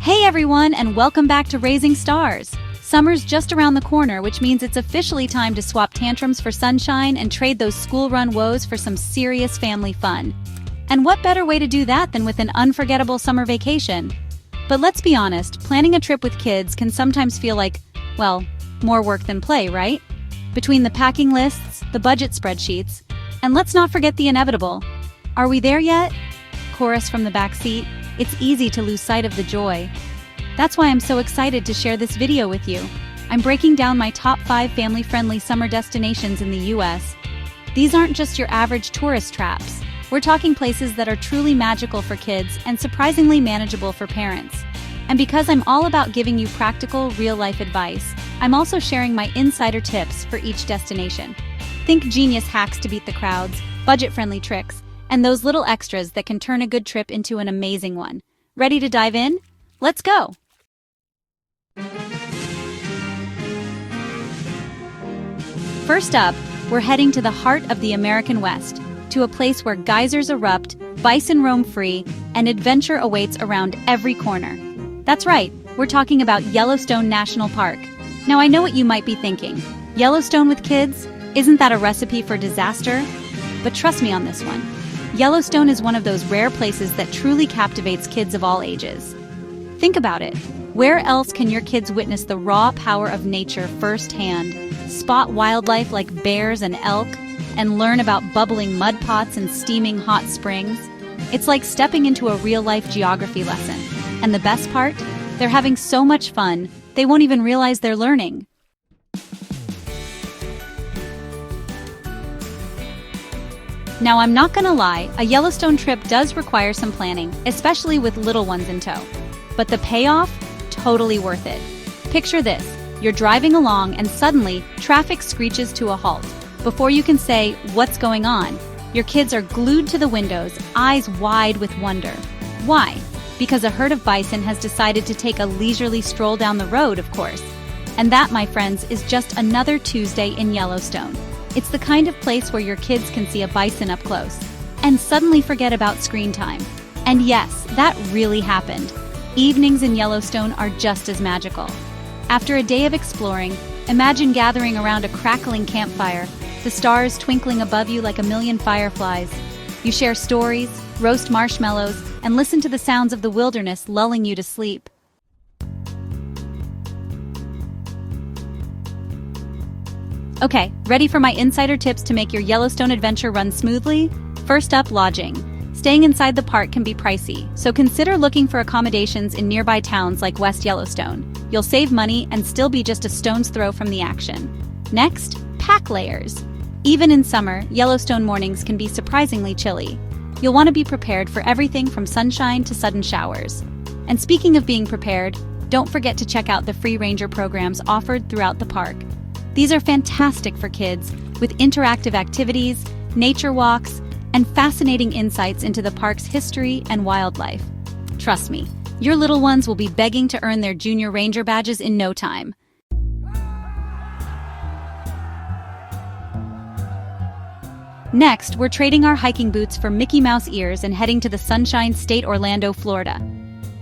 Hey everyone, and welcome back to Raising Stars. Summer's just around the corner, which means it's officially time to swap tantrums for sunshine and trade those school-run woes for some serious family fun. And what better way to do that than with an unforgettable summer vacation? But let's be honest, planning a trip with kids can sometimes feel like, well, more work than play, right? Between the packing lists, the budget spreadsheets, and let's not forget the inevitable. Are we there yet? Chorus from the back seat. It's easy to lose sight of the joy. That's why I'm so excited to share this video with you. I'm breaking down my top 5 family-friendly summer destinations in the US. These aren't just your average tourist traps. We're talking places that are truly magical for kids and surprisingly manageable for parents. And because I'm all about giving you practical, real-life advice, I'm also sharing my insider tips for each destination. Think genius hacks to beat the crowds, budget-friendly tricks, and those little extras that can turn a good trip into an amazing one. Ready to dive in? Let's go! First up, we're heading to the heart of the American West, to a place where geysers erupt, bison roam free, and adventure awaits around every corner. That's right, we're talking about Yellowstone National Park. Now I know what you might be thinking. Yellowstone with kids? Isn't that a recipe for disaster? But trust me on this one. Yellowstone is one of those rare places that truly captivates kids of all ages. Think about it. Where else can your kids witness the raw power of nature firsthand, spot wildlife like bears and elk, and learn about bubbling mud pots and steaming hot springs? It's like stepping into a real-life geography lesson. And the best part? They're having so much fun, they won't even realize they're learning. Now, I'm not gonna lie, a Yellowstone trip does require some planning, especially with little ones in tow. But the payoff? Totally worth it. Picture this, you're driving along and suddenly, traffic screeches to a halt. Before you can say, what's going on? Your kids are glued to the windows, eyes wide with wonder. Why? Because a herd of bison has decided to take a leisurely stroll down the road, of course. And that, my friends, is just another Tuesday in Yellowstone. It's the kind of place where your kids can see a bison up close and suddenly forget about screen time. And yes, that really happened. Evenings in Yellowstone are just as magical. After a day of exploring, imagine gathering around a crackling campfire, the stars twinkling above you like a million fireflies. You share stories, roast marshmallows, and listen to the sounds of the wilderness lulling you to sleep. Okay, ready for my insider tips to make your Yellowstone adventure run smoothly? First up, lodging. Staying inside the park can be pricey, so consider looking for accommodations in nearby towns like West Yellowstone. You'll save money and still be just a stone's throw from the action. Next, pack layers. Even in summer, Yellowstone mornings can be surprisingly chilly. You'll want to be prepared for everything from sunshine to sudden showers. And speaking of being prepared, don't forget to check out the free ranger programs offered throughout the park. These are fantastic for kids, with interactive activities, nature walks, and fascinating insights into the park's history and wildlife. Trust me, your little ones will be begging to earn their junior ranger badges in no time. Next, we're trading our hiking boots for Mickey Mouse ears and heading to the Sunshine State, Orlando, Florida.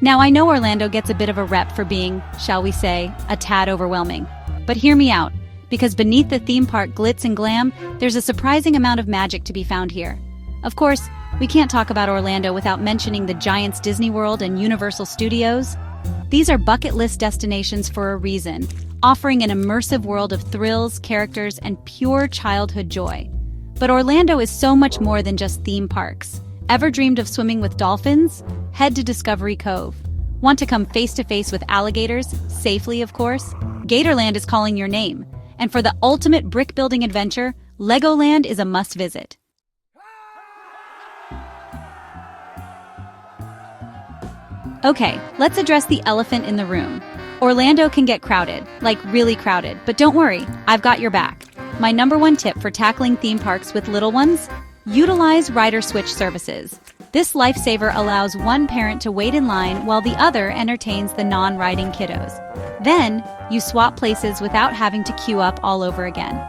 Now, I know Orlando gets a bit of a rep for being, shall we say, a tad overwhelming. But hear me out, because beneath the theme park glitz and glam, there's a surprising amount of magic to be found here. Of course, we can't talk about Orlando without mentioning the Giants Disney World and Universal Studios. These are bucket list destinations for a reason, offering an immersive world of thrills, characters, and pure childhood joy. But Orlando is so much more than just theme parks. Ever dreamed of swimming with dolphins? Head to Discovery Cove. Want to come face-to-face with alligators? Safely, of course? Gatorland is calling your name. And for the ultimate brick-building adventure, Legoland is a must-visit. Okay, let's address the elephant in the room. Orlando can get crowded, like really crowded, but don't worry, I've got your back. My #1 tip for tackling theme parks with little ones? Utilize rider switch services. This lifesaver allows one parent to wait in line while the other entertains the non-riding kiddos. Then, you swap places without having to queue up all over again.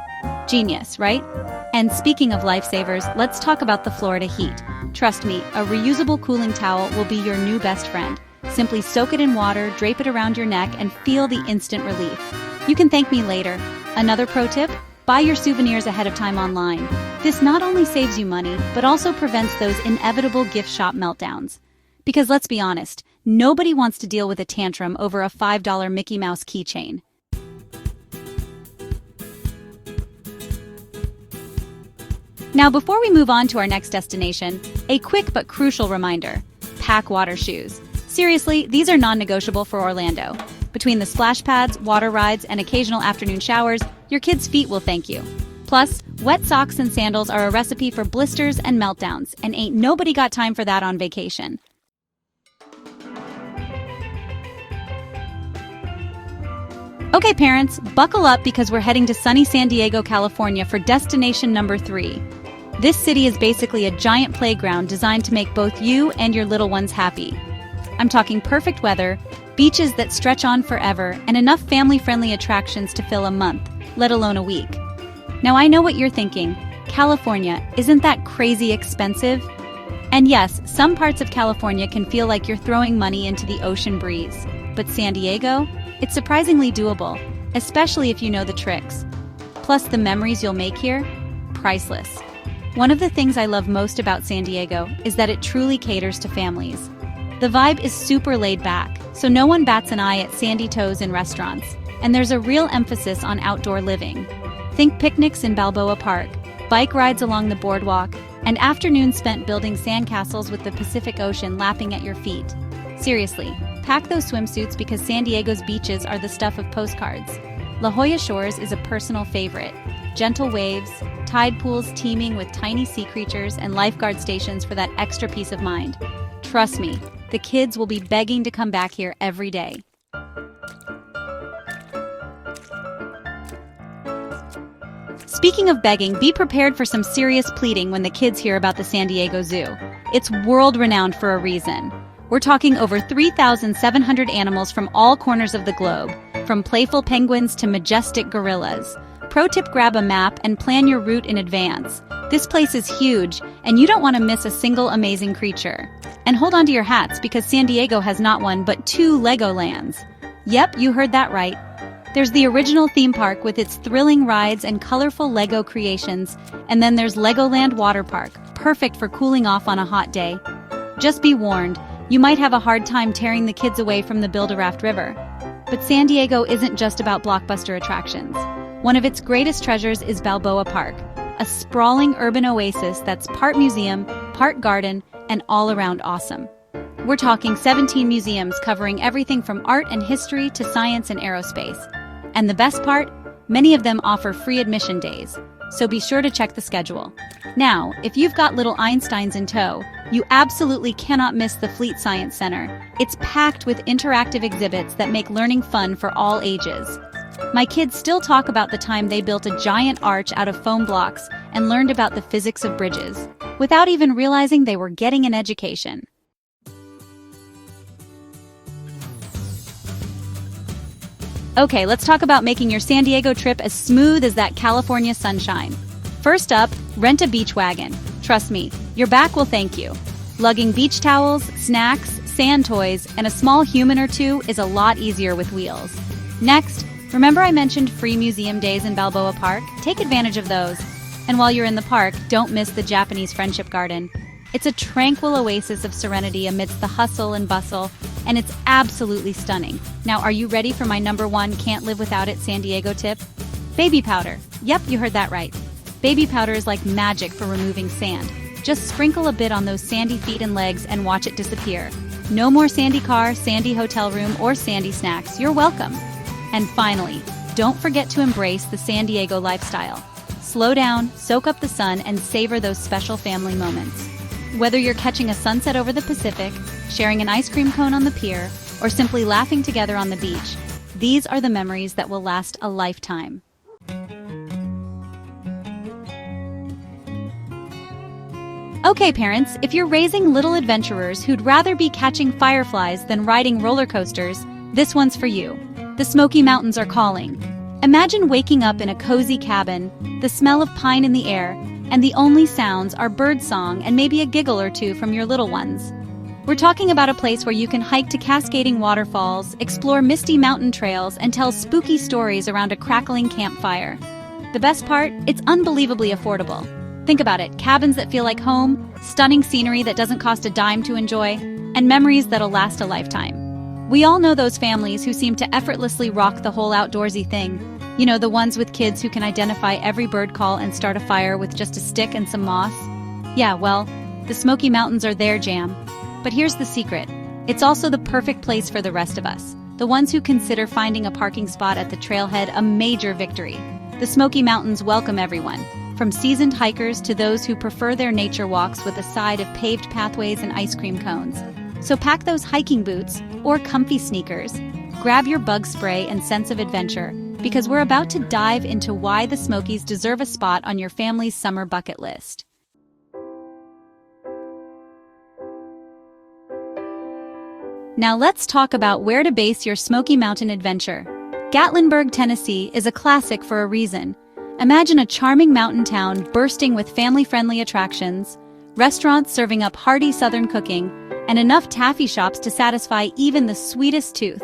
Genius, right? And speaking of lifesavers, let's talk about the Florida heat. Trust me, a reusable cooling towel will be your new best friend. Simply soak it in water, drape it around your neck, and feel the instant relief. You can thank me later. Another pro tip: buy your souvenirs ahead of time online. This not only saves you money, but also prevents those inevitable gift shop meltdowns. Because let's be honest, nobody wants to deal with a tantrum over a $5 Mickey Mouse keychain. Now, before we move on to our next destination, a quick but crucial reminder: pack water shoes. Seriously, these are non-negotiable for Orlando. Between the splash pads, water rides, and occasional afternoon showers, your kids' feet will thank you. Plus, wet socks and sandals are a recipe for blisters and meltdowns, and ain't nobody got time for that on vacation. Okay, parents, buckle up because we're heading to sunny San Diego, California for destination number 3. This city is basically a giant playground designed to make both you and your little ones happy. I'm talking perfect weather, beaches that stretch on forever, and enough family-friendly attractions to fill a month, let alone a week. Now I know what you're thinking. California, isn't that crazy expensive? And yes, some parts of California can feel like you're throwing money into the ocean breeze. But San Diego? It's surprisingly doable, especially if you know the tricks. Plus, the memories you'll make here? Priceless. One of the things I love most about San Diego is that it truly caters to families. The vibe is super laid back, so no one bats an eye at sandy toes in restaurants, and there's a real emphasis on outdoor living. Think picnics in Balboa Park, bike rides along the boardwalk, and afternoons spent building sandcastles with the Pacific Ocean lapping at your feet. Seriously, pack those swimsuits because San Diego's beaches are the stuff of postcards. La Jolla Shores is a personal favorite. Gentle waves, tide pools teeming with tiny sea creatures, and lifeguard stations for that extra peace of mind. Trust me, the kids will be begging to come back here every day. Speaking of begging, be prepared for some serious pleading when the kids hear about the San Diego Zoo. It's world-renowned for a reason. We're talking over 3,700 animals from all corners of the globe, from playful penguins to majestic gorillas. Pro tip: grab a map and plan your route in advance. This place is huge, and you don't want to miss a single amazing creature. And hold on to your hats because San Diego has not one but 2 Legolands. Yep, you heard that right. There's the original theme park with its thrilling rides and colorful Lego creations, and then there's Legoland Water Park, perfect for cooling off on a hot day. Just be warned, you might have a hard time tearing the kids away from the Build-A-Raft River. But San Diego isn't just about blockbuster attractions. One of its greatest treasures is Balboa Park, a sprawling urban oasis that's part museum, part garden, and all around awesome. We're talking 17 museums covering everything from art and history to science and aerospace. And the best part? Many of them offer free admission days, so be sure to check the schedule. Now, if you've got little Einsteins in tow, you absolutely cannot miss the Fleet Science Center. It's packed with interactive exhibits that make learning fun for all ages. My kids still talk about the time they built a giant arch out of foam blocks and learned about the physics of bridges, without even realizing they were getting an education. Okay, let's talk about making your San Diego trip as smooth as that California sunshine. First up, rent a beach wagon. Trust me, your back will thank you. Lugging beach towels, snacks, sand toys, and a small human or two is a lot easier with wheels. Next, remember I mentioned free museum days in Balboa Park? Take advantage of those. And while you're in the park, don't miss the Japanese Friendship Garden. It's a tranquil oasis of serenity amidst the hustle and bustle, and it's absolutely stunning. Now, are you ready for my #1 can't live without it San Diego tip? Baby powder. Yep, you heard that right. Baby powder is like magic for removing sand. Just sprinkle a bit on those sandy feet and legs and watch it disappear. No more sandy car, sandy hotel room, or sandy snacks. You're welcome. And finally, don't forget to embrace the San Diego lifestyle. Slow down, soak up the sun, and savor those special family moments. Whether you're catching a sunset over the Pacific, sharing an ice cream cone on the pier, or simply laughing together on the beach, these are the memories that will last a lifetime. Okay, parents, if you're raising little adventurers who'd rather be catching fireflies than riding roller coasters, this one's for you. The Smoky Mountains are calling. Imagine waking up in a cozy cabin, the smell of pine in the air, and the only sounds are birdsong and maybe a giggle or two from your little ones. We're talking about a place where you can hike to cascading waterfalls, explore misty mountain trails, and tell spooky stories around a crackling campfire. The best part? It's unbelievably affordable. Think about it, cabins that feel like home, stunning scenery that doesn't cost a dime to enjoy, and memories that'll last a lifetime. We all know those families who seem to effortlessly rock the whole outdoorsy thing. You know, the ones with kids who can identify every bird call and start a fire with just a stick and some moss. Yeah, well, the Smoky Mountains are their jam. But here's the secret. It's also the perfect place for the rest of us, the ones who consider finding a parking spot at the trailhead a major victory. The Smoky Mountains welcome everyone, from seasoned hikers to those who prefer their nature walks with a side of paved pathways and ice cream cones. So pack those hiking boots or comfy sneakers, grab your bug spray and sense of adventure, because we're about to dive into why the Smokies deserve a spot on your family's summer bucket list. Now let's talk about where to base your Smoky Mountain adventure. Gatlinburg, Tennessee is a classic for a reason. Imagine a charming mountain town bursting with family-friendly attractions, restaurants serving up hearty Southern cooking, and enough taffy shops to satisfy even the sweetest tooth.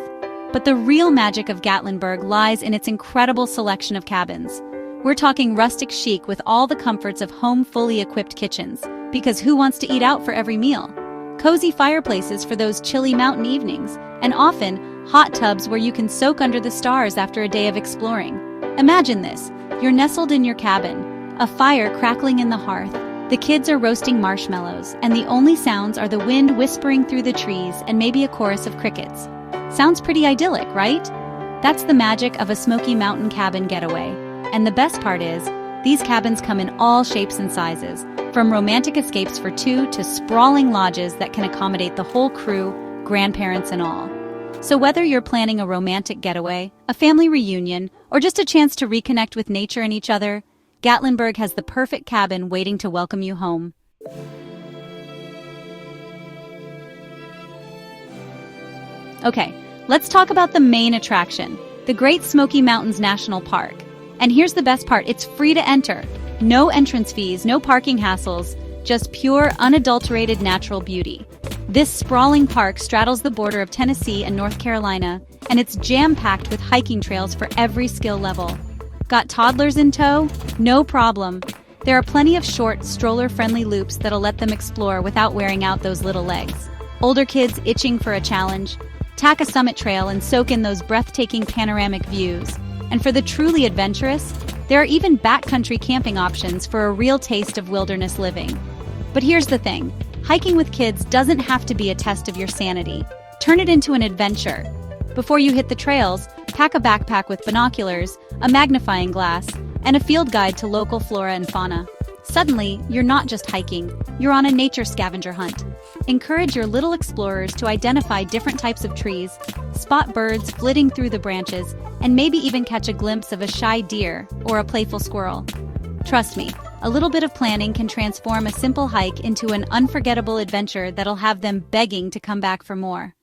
But the real magic of Gatlinburg lies in its incredible selection of cabins. We're talking rustic chic with all the comforts of home fully equipped kitchens, because who wants to eat out for every meal? Cozy fireplaces for those chilly mountain evenings, and often hot tubs where you can soak under the stars after a day of exploring. Imagine this. You're nestled in your cabin, a fire crackling in the hearth, the kids are roasting marshmallows, and the only sounds are the wind whispering through the trees and maybe a chorus of crickets. Sounds pretty idyllic, right? That's the magic of a Smoky Mountain cabin getaway. And the best part is, these cabins come in all shapes and sizes, from romantic escapes for two to sprawling lodges that can accommodate the whole crew, grandparents and all. So whether you're planning a romantic getaway, a family reunion, or just a chance to reconnect with nature and each other, Gatlinburg has the perfect cabin waiting to welcome you home. Okay, let's talk about the main attraction, the Great Smoky Mountains National Park. And here's the best part, it's free to enter. No entrance fees, no parking hassles, just pure, unadulterated natural beauty. This sprawling park straddles the border of Tennessee and North Carolina, and it's jam-packed with hiking trails for every skill level. Got toddlers in tow? No problem. There are plenty of short, stroller-friendly loops that'll let them explore without wearing out those little legs. Older kids itching for a challenge? Tack a summit trail and soak in those breathtaking panoramic views. And for the truly adventurous, there are even backcountry camping options for a real taste of wilderness living. But here's the thing, hiking with kids doesn't have to be a test of your sanity. Turn it into an adventure. Before you hit the trails, pack a backpack with binoculars, a magnifying glass, and a field guide to local flora and fauna. Suddenly, you're not just hiking, you're on a nature scavenger hunt. Encourage your little explorers to identify different types of trees, spot birds flitting through the branches, and maybe even catch a glimpse of a shy deer or a playful squirrel. Trust me, a little bit of planning can transform a simple hike into an unforgettable adventure that'll have them begging to come back for more.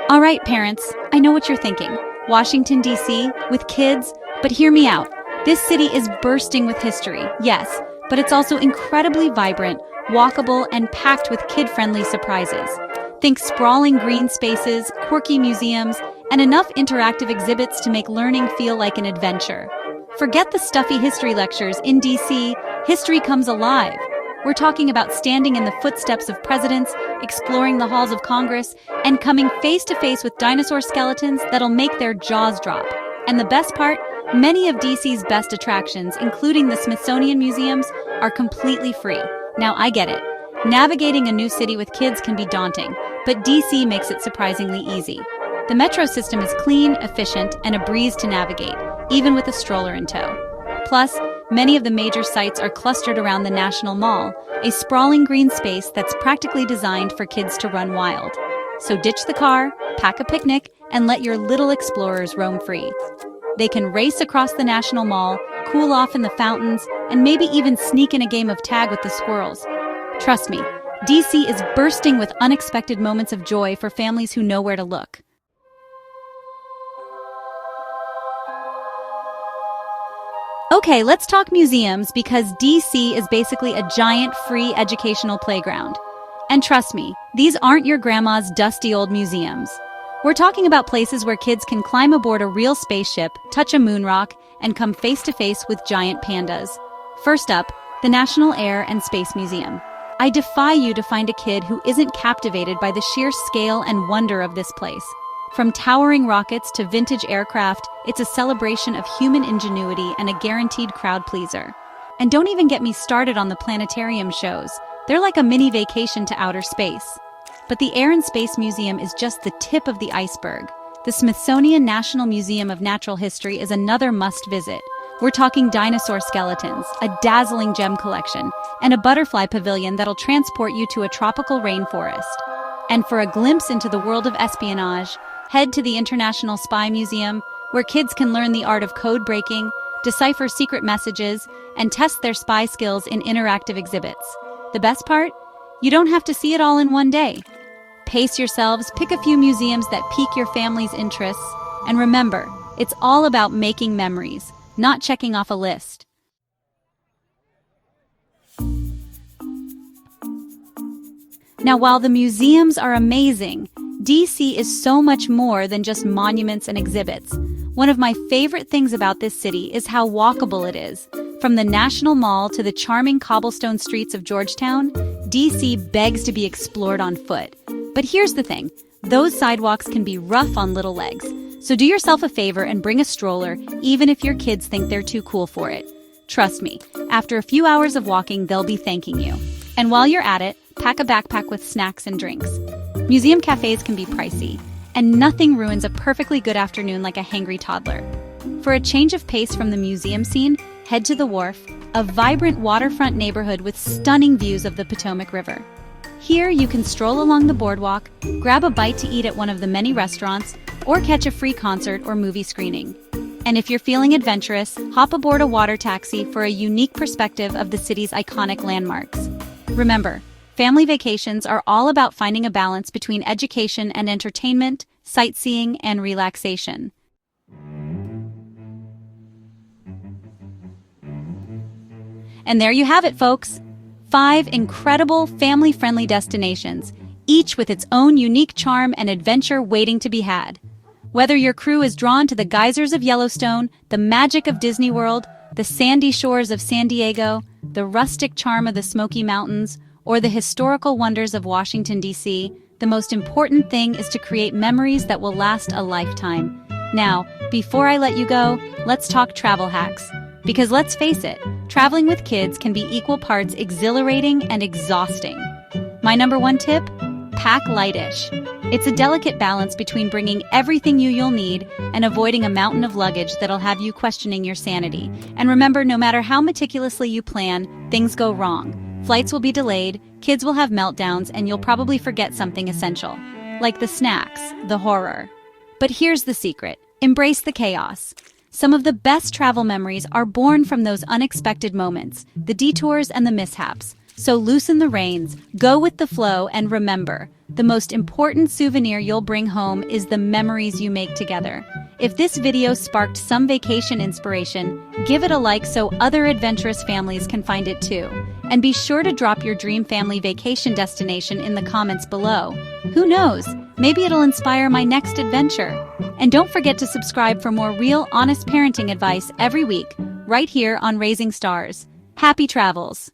All right, parents, I know what you're thinking. Washington, D.C., with kids? But hear me out. This city is bursting with history, yes, but it's also incredibly vibrant, walkable, and packed with kid-friendly surprises. Think sprawling green spaces, quirky museums, and enough interactive exhibits to make learning feel like an adventure. Forget the stuffy history lectures. In D.C., history comes alive. We're talking about standing in the footsteps of presidents, exploring the halls of Congress, and coming face-to-face with dinosaur skeletons that'll make their jaws drop. And the best part? Many of DC's best attractions, including the Smithsonian museums, are completely free. Now, I get it. Navigating a new city with kids can be daunting, but DC makes it surprisingly easy. The metro system is clean, efficient, and a breeze to navigate, even with a stroller in tow. Plus, many of the major sites are clustered around the National Mall, a sprawling green space that's practically designed for kids to run wild. So ditch the car, pack a picnic, and let your little explorers roam free. They can race across the National Mall, cool off in the fountains, and maybe even sneak in a game of tag with the squirrels. Trust me, DC is bursting with unexpected moments of joy for families who know where to look. Okay, let's talk museums because DC is basically a giant free educational playground. And trust me, these aren't your grandma's dusty old museums. We're talking about places where kids can climb aboard a real spaceship, touch a moon rock, and come face to face with giant pandas. First up, the National Air and Space Museum. I defy you to find a kid who isn't captivated by the sheer scale and wonder of this place. From towering rockets to vintage aircraft, it's a celebration of human ingenuity and a guaranteed crowd pleaser. And don't even get me started on the planetarium shows. They're like a mini vacation to outer space. But the Air and Space Museum is just the tip of the iceberg. The Smithsonian National Museum of Natural History is another must-visit. We're talking dinosaur skeletons, a dazzling gem collection, and a butterfly pavilion that'll transport you to a tropical rainforest. And for a glimpse into the world of espionage, head to the International Spy Museum, where kids can learn the art of code breaking, decipher secret messages, and test their spy skills in interactive exhibits. The best part? You don't have to see it all in one day. Pace yourselves, pick a few museums that pique your family's interests, and remember, it's all about making memories, not checking off a list. Now, while the museums are amazing, DC is so much more than just monuments and exhibits. One of my favorite things about this city is how walkable it is. From the National Mall to the charming cobblestone streets of Georgetown, DC begs to be explored on foot. But here's the thing, those sidewalks can be rough on little legs. So do yourself a favor and bring a stroller, even if your kids think they're too cool for it. Trust me, after a few hours of walking, they'll be thanking you. And while you're at it, pack a backpack with snacks and drinks. Museum cafes can be pricey, and nothing ruins a perfectly good afternoon like a hangry toddler. For a change of pace from the museum scene, head to the Wharf, a vibrant waterfront neighborhood with stunning views of the Potomac River. Here, you can stroll along the boardwalk, grab a bite to eat at one of the many restaurants, or catch a free concert or movie screening. And if you're feeling adventurous, hop aboard a water taxi for a unique perspective of the city's iconic landmarks. Remember, family vacations are all about finding a balance between education and entertainment, sightseeing, and relaxation. And there you have it, folks. 5 incredible family-friendly destinations, each with its own unique charm and adventure waiting to be had. Whether your crew is drawn to the geysers of Yellowstone, the magic of Disney World, the sandy shores of San Diego, the rustic charm of the Smoky Mountains, or the historical wonders of Washington, D.C., the most important thing is to create memories that will last a lifetime. Now, before I let you go, let's talk travel hacks. Because let's face it, traveling with kids can be equal parts exhilarating and exhausting. My number 1 tip? Pack lightish. It's a delicate balance between bringing everything you'll need and avoiding a mountain of luggage that'll have you questioning your sanity. And remember, no matter how meticulously you plan, things go wrong. Flights will be delayed, kids will have meltdowns, and you'll probably forget something essential. Like the snacks, the horror. But here's the secret. Embrace the chaos. Some of the best travel memories are born from those unexpected moments, the detours and the mishaps. So loosen the reins, go with the flow, and remember, the most important souvenir you'll bring home is the memories you make together. If this video sparked some vacation inspiration, give it a like so other adventurous families can find it too. And be sure to drop your dream family vacation destination in the comments below. Who knows, maybe it'll inspire my next adventure. And don't forget to subscribe for more real, honest parenting advice every week, right here on Raising Stars. Happy travels!